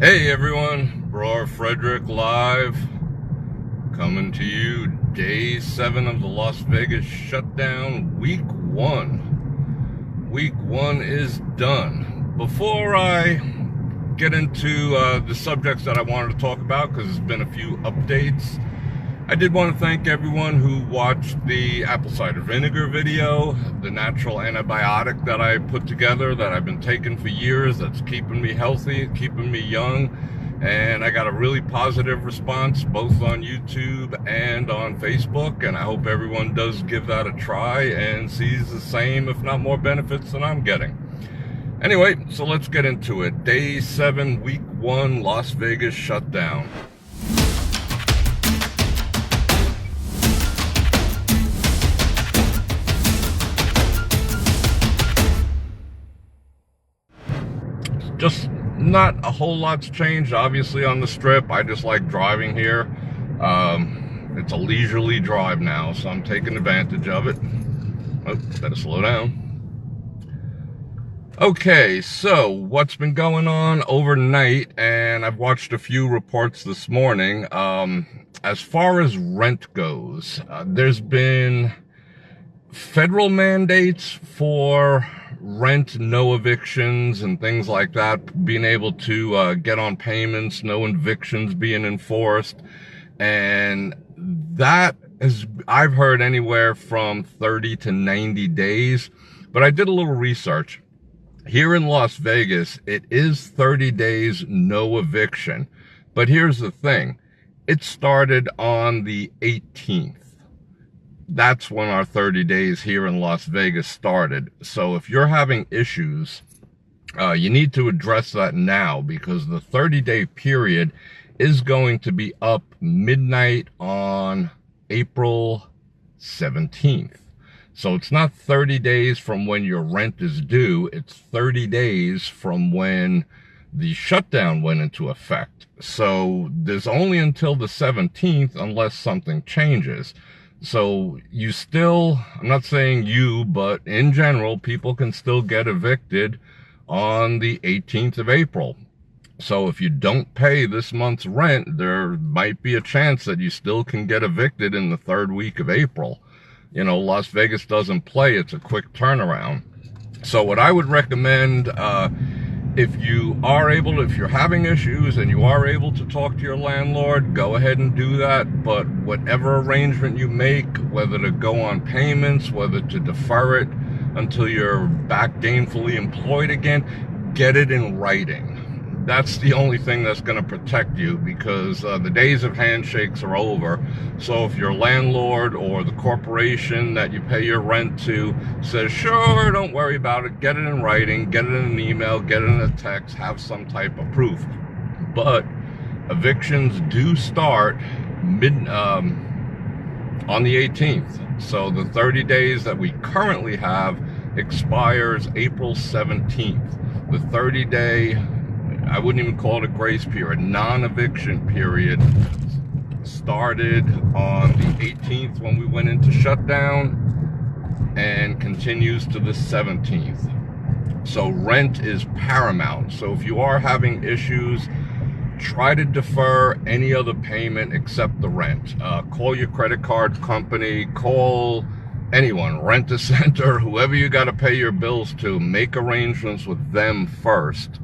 Hey everyone, Bror Fredrik live, coming to you day 7 of the Las Vegas shutdown, week 1. Week 1 is done. Before I get into the subjects that I wanted to talk about, because there's been a few updates, I did want to thank everyone who watched the apple cider vinegar video, the natural antibiotic that I put together that I've been taking for years, that's keeping me healthy, keeping me young, and I got a really positive response both on YouTube and on Facebook, and I hope everyone does give that a try and sees the same, if not more benefits than I'm getting. Anyway, so let's get into it. Day 7, week 1, Las Vegas shutdown. Just not a whole lot's changed, obviously, on the strip. I just like driving here. It's a leisurely drive now, so I'm taking advantage of it. Oh, better slow down. Okay, so what's been going on overnight, and I've watched a few reports this morning. As far as rent goes, there's been federal mandates for rent, no evictions and things like that, being able to get on payments, no evictions being enforced, and that is, I've heard anywhere from 30 to 90 days, but I did a little research. Here in Las Vegas, it is 30 days, no eviction, but here's the thing, it started on the 18th. That's when our 30 days here in Las Vegas started. So if you're having issues, you need to address that now, because the 30-day period is going to be up midnight on April 17th. So it's not 30 days from when your rent is due. It's 30 days from when the shutdown went into effect. So there's only until the 17th unless something changes. So you still, I'm not saying you, but in general, people can still get evicted on the 18th of April. So if you don't pay this month's rent, there might be a chance that you still can get evicted in the 3rd week of April. You know, Las Vegas doesn't play. It's a quick turnaround. So what I would recommend, if you are able to, if you're having issues and you are able to talk to your landlord, go ahead and do that. But whatever arrangement you make, whether to go on payments, whether to defer it until you're back gainfully employed again, get it in writing. That's the only thing that's going to protect you, because the days of handshakes are over. So if your landlord or the corporation that you pay your rent to says, sure, don't worry about it, get it in writing, get it in an email, get it in a text, have some type of proof. But evictions do start on the 18th. So the 30 days that we currently have expires April 17th. The 30-day, I wouldn't even call it a grace period, non-eviction period, started on the 18th when we went into shutdown and continues to the 17th. So rent is paramount. So if you are having issues, try to defer any other payment except the rent. Call your credit card company, call anyone, Rent-A-Center, whoever you got to pay your bills to, make arrangements with them first.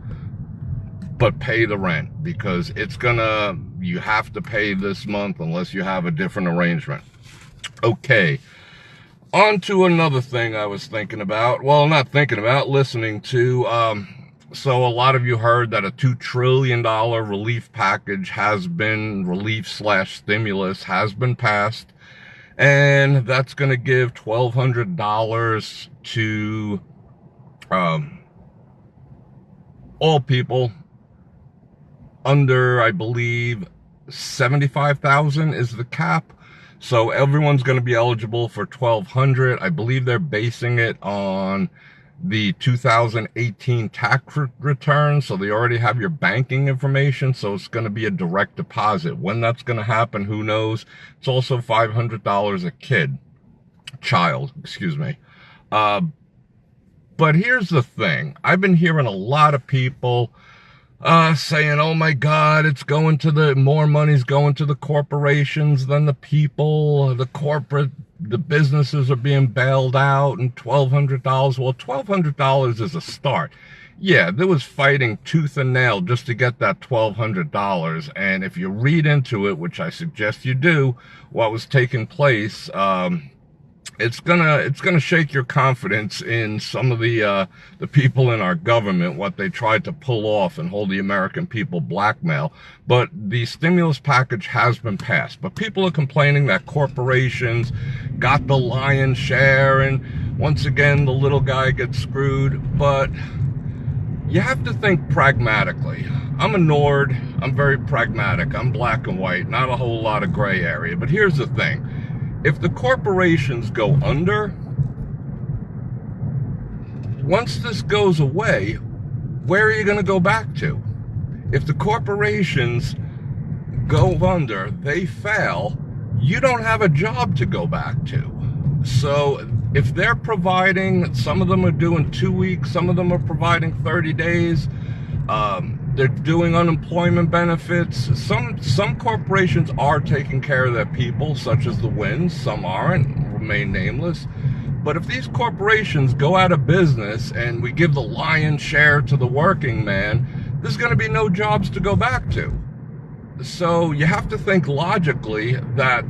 But pay the rent, because it's you have to pay this month unless you have a different arrangement. Okay, on to another thing I was thinking about. Well, not thinking about, listening to. So a lot of you heard that a $2 trillion relief package has been, relief/stimulus has been passed. And that's going to give $1,200 to all people under, I believe, 75,000 is the cap. So everyone's going to be eligible for $1,200. I believe they're basing it on the 2018 tax return. So they already have your banking information. So it's going to be a direct deposit. When that's going to happen, who knows? It's also $500 a child, excuse me. But here's the thing. I've been hearing a lot of people saying, oh my God, it's going to more money's going to the corporations than the people, the businesses are being bailed out, and $1,200. Well, $1,200 is a start. Yeah, there was fighting tooth and nail just to get that $1,200. And if you read into it, which I suggest you do, what was taking place, it's gonna shake your confidence in some of the people in our government, what they tried to pull off and hold the American people blackmail. But the stimulus package has been passed. But people are complaining that corporations got the lion's share, and once again the little guy gets screwed. But you have to think pragmatically. I'm a Nord. I'm very pragmatic. I'm black and white, not a whole lot of gray area. But here's the thing. If the corporations go under, once this goes away, where are you going to go back to? If the corporations go under, they fail, you don't have a job to go back to. So if they're providing, some of them are doing 2 weeks, some of them are providing 30 days, they're doing unemployment benefits. Some corporations are taking care of their people, such as the Winds. Some aren't, remain nameless. But if these corporations go out of business and we give the lion's share to the working man, there's going to be no jobs to go back to. So you have to think logically that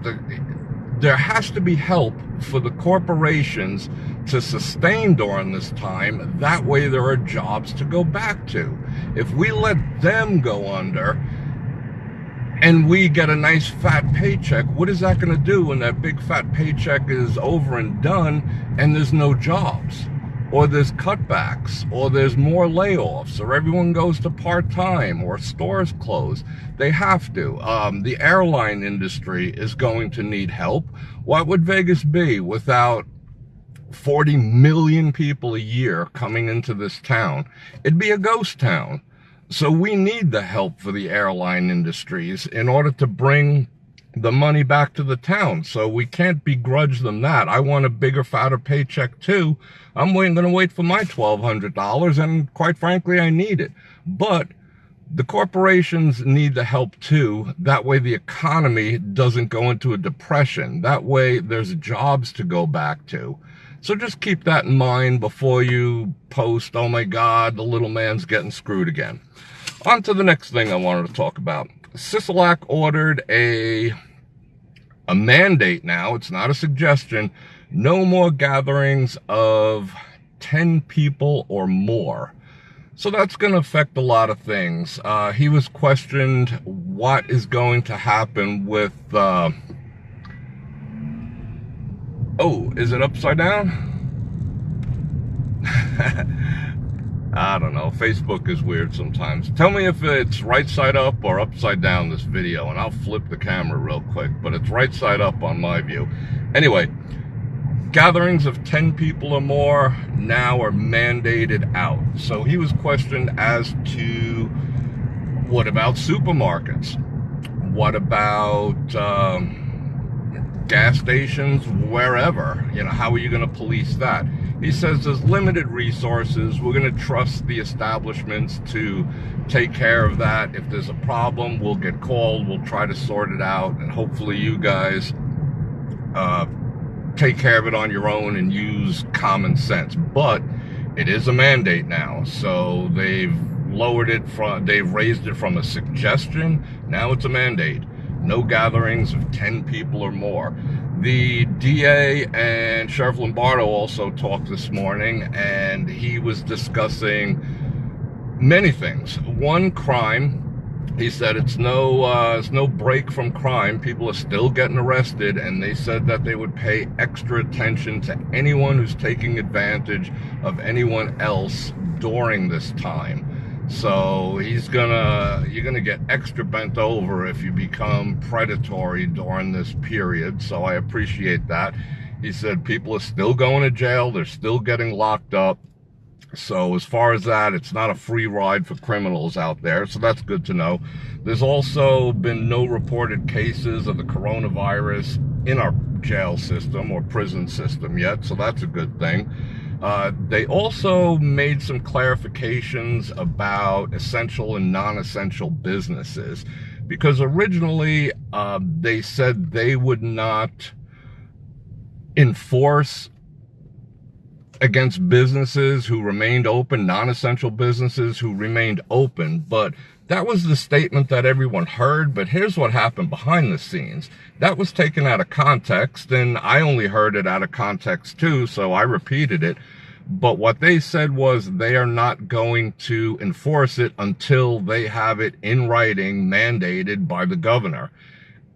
there has to be help for the corporations to sustain during this time. That way there are jobs to go back to. If we let them go under and we get a nice fat paycheck, what is that going to do when that big fat paycheck is over and done and there's no jobs? Or there's cutbacks, or there's more layoffs, or everyone goes to part-time, or stores close. They have to. The airline industry is going to need help. What would Vegas be without 40 million people a year coming into this town? It'd be a ghost town. So we need the help for the airline industries in order to bring the money back to the town. So we can't begrudge them that. I want a bigger, fatter paycheck too. I'm going to wait for my $1,200, and quite frankly, I need it. But the corporations need the help too. That way the economy doesn't go into a depression. That way there's jobs to go back to. So just keep that in mind before you post, oh my God, the little man's getting screwed again. On to the next thing I wanted to talk about. Sisolak ordered a mandate now. It's not a suggestion. No more gatherings of 10 people or more. So that's going to affect a lot of things. He was questioned what is going to happen with... oh, is it upside down? I don't know. Facebook is weird sometimes. Tell me if it's right side up or upside down, this video, and I'll flip the camera real quick. But it's right side up on my view. Anyway, gatherings of 10 people or more now are mandated out. So he was questioned as to, what about supermarkets? What about gas stations, wherever? You know, how are you going to police that? He says there's limited resources. We're going to trust the establishments to take care of that. If there's a problem, we'll get called. We'll try to sort it out. And hopefully you guys take care of it on your own and use common sense. But it is a mandate now. So they've raised it from a suggestion. Now it's a mandate. No gatherings of 10 people or more. The DA and Sheriff Lombardo also talked this morning, and he was discussing many things. One, crime. He said it's no break from crime. People are still getting arrested, and they said that they would pay extra attention to anyone who's taking advantage of anyone else during this time. So you're gonna get extra bent over if you become predatory during this period. So I appreciate that. He said people are still going to jail. They're still getting locked up. So as far as that, it's not a free ride for criminals out there. So that's good to know. There's also been no reported cases of the coronavirus in our jail system or prison system yet. So that's a good thing. They also made some clarifications about essential and non-essential businesses, because originally they said they would not enforce against businesses who remained open, non-essential businesses who remained open, but that was the statement that everyone heard. But here's what happened behind the scenes. That was taken out of context, and I only heard it out of context too, so I repeated it. But what they said was they are not going to enforce it until they have it in writing, mandated by the governor.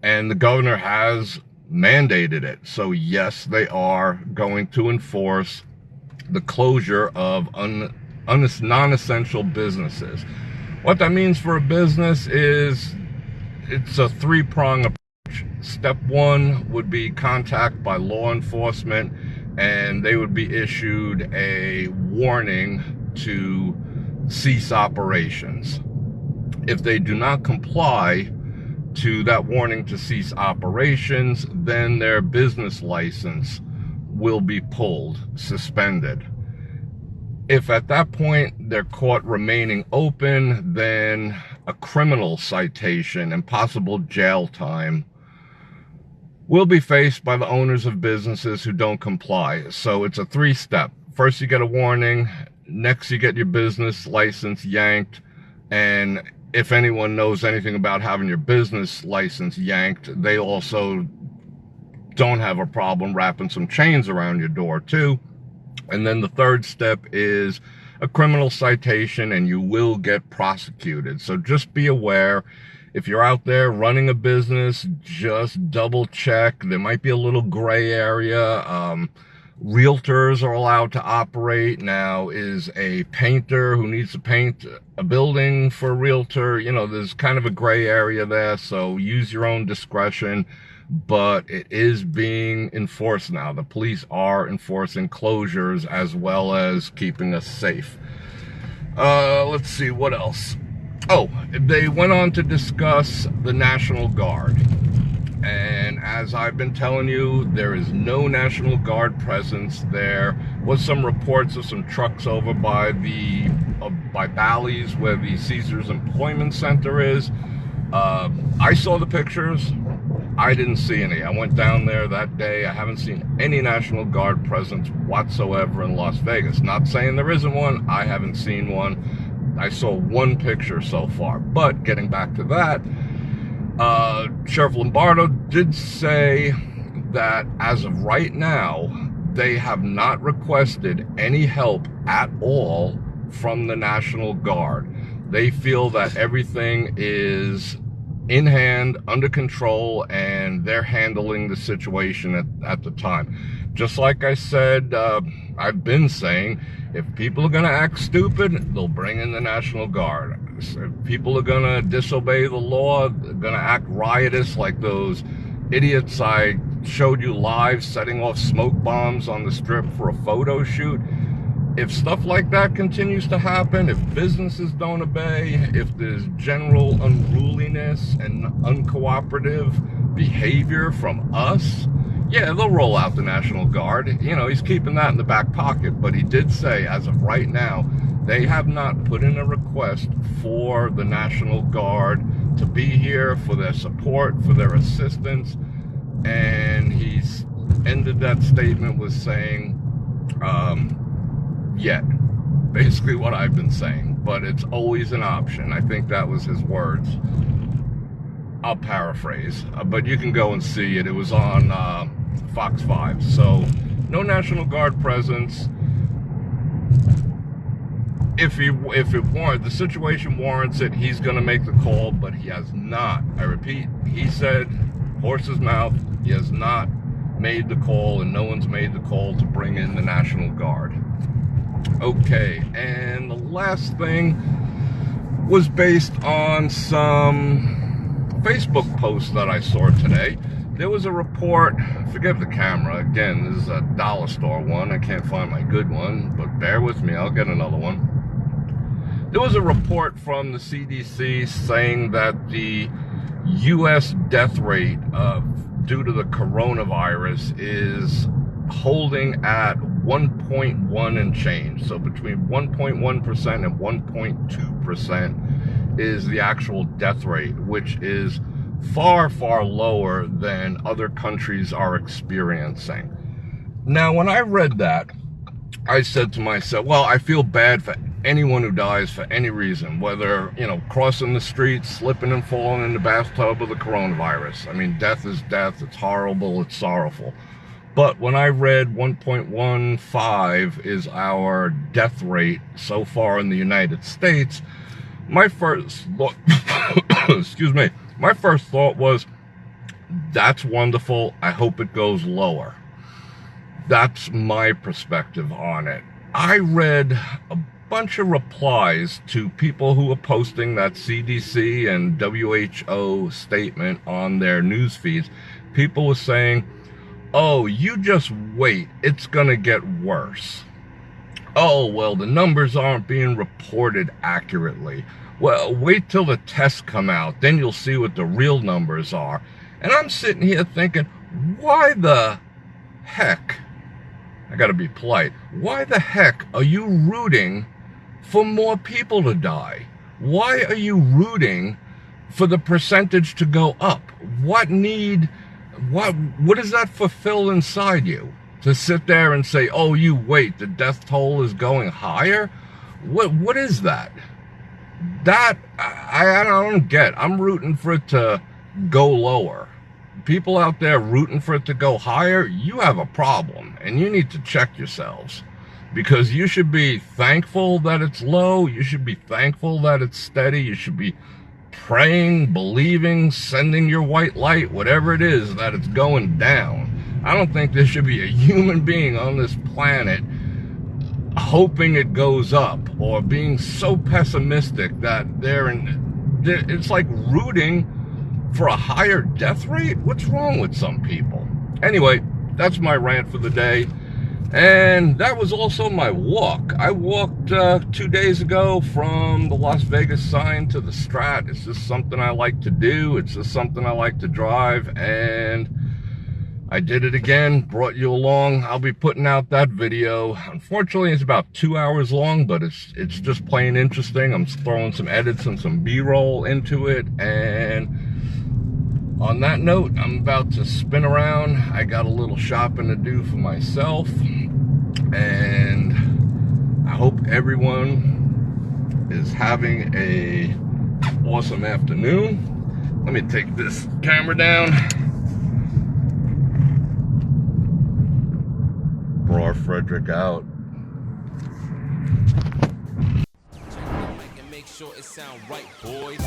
And the governor has mandated it. So yes, they are going to enforce the closure of non-essential businesses. What that means for a business is it's a three-pronged approach. Step one would be contact by law enforcement, and they would be issued a warning to cease operations. If they do not comply to that warning to cease operations, then their business license will be pulled, suspended. If at that point they're caught remaining open, then a criminal citation and possible jail time will be faced by the owners of businesses who don't comply. So it's a three-step. First, you get a warning. Next, you get your business license yanked. And if anyone knows anything about having your business license yanked, they also don't have a problem wrapping some chains around your door too. And then the third step is a criminal citation, and you will get prosecuted. So just be aware. If you're out there running a business, just double check. There might be a little gray area. Realtors are allowed to operate. Now, is a painter who needs to paint a building for a realtor? You know, there's kind of a gray area there, so use your own discretion. But it is being enforced now. The police are enforcing closures as well as keeping us safe. Let's see, what else? Oh, they went on to discuss the National Guard. And as I've been telling you, there is no National Guard presence. There was some reports of some trucks over by by Bally's, where the Caesars Employment Center is. I saw the pictures. I didn't see any. I went down there that day. I haven't seen any National Guard presence whatsoever in Las Vegas. Not saying there isn't one. I haven't seen one. I saw one picture so far. But getting back to that, Sheriff Lombardo did say that as of right now, they have not requested any help at all from the National Guard. They feel that everything is in hand, under control, and they're handling the situation at the time. Just like I said, I've been saying, if people are going to act stupid, they'll bring in the National Guard. If people are going to disobey the law, they're going to act riotous like those idiots I showed you live setting off smoke bombs on the strip for a photo shoot. If stuff like that continues to happen, if businesses don't obey, if there's general unruliness and uncooperative behavior from us, yeah, they'll roll out the National Guard. You know, he's keeping that in the back pocket. But he did say, as of right now, they have not put in a request for the National Guard to be here, for their support, for their assistance. And he's ended that statement with saying, yet. Basically what I've been saying, but it's always an option. I think that was his words. I'll paraphrase, but you can go and see it. It was on Fox 5. So no National Guard presence. If the situation warrants it, he's going to make the call, but he has not. I repeat, he said, horse's mouth, he has not made the call, and no one's made the call to bring in the National Guard. Okay, and the last thing was based on some Facebook posts that I saw today. There was a report, forget the camera, again, this is a dollar store one, I can't find my good one, but bear with me, I'll get another one. There was a report from the CDC saying that the U.S. death rate due to the coronavirus is holding at 1.1 and change. So between 1.1% and 1.2% is the actual death rate, which is far, far lower than other countries are experiencing. Now, when I read that, I said to myself, well, I feel bad for anyone who dies for any reason, whether, crossing the street, slipping and falling in the bathtub of the coronavirus. I mean, death is death. It's horrible. It's sorrowful. But when I read 1.15 is our death rate so far in the United States, my first thought, excuse me, my first thought was, that's wonderful. I hope it goes lower. That's my perspective on it. I read a bunch of replies to people who were posting that CDC and WHO statement on their news feeds. People were saying, oh, you just wait, it's gonna get worse. Oh, well, the numbers aren't being reported accurately. Well, wait till the tests come out, then you'll see what the real numbers are. And I'm sitting here thinking, why the heck, I gotta be polite, why the heck are you rooting for more people to die? Why are you rooting for the percentage to go up? What does that fulfill inside you? To sit there and say, oh, you wait, the death toll is going higher? What is that? That, I don't get. I'm rooting for it to go lower. People out there rooting for it to go higher, you have a problem, and you need to check yourselves. Because you should be thankful that it's low, you should be thankful that it's steady, you should be praying, believing, sending your white light, whatever it is, that it's going down. I don't think there should be a human being on this planet hoping it goes up, or being so pessimistic that it's like rooting for a higher death rate. What's wrong with some people? Anyway, that's my rant for the day. And that was also my walk. I walked 2 days ago from the Las Vegas sign to the Strat. It's just something I like to do. It's just something I like to drive. And I did it again, brought you along. I'll be putting out that video. Unfortunately, it's about 2 hours long, but it's just plain interesting. I'm throwing some edits and some B-roll into it. And on that note, I'm about to spin around. I got a little shopping to do for myself. And I hope everyone is having a awesome afternoon. Let me take this camera down. Bror Fredrik out. Make sure it sound right, boys.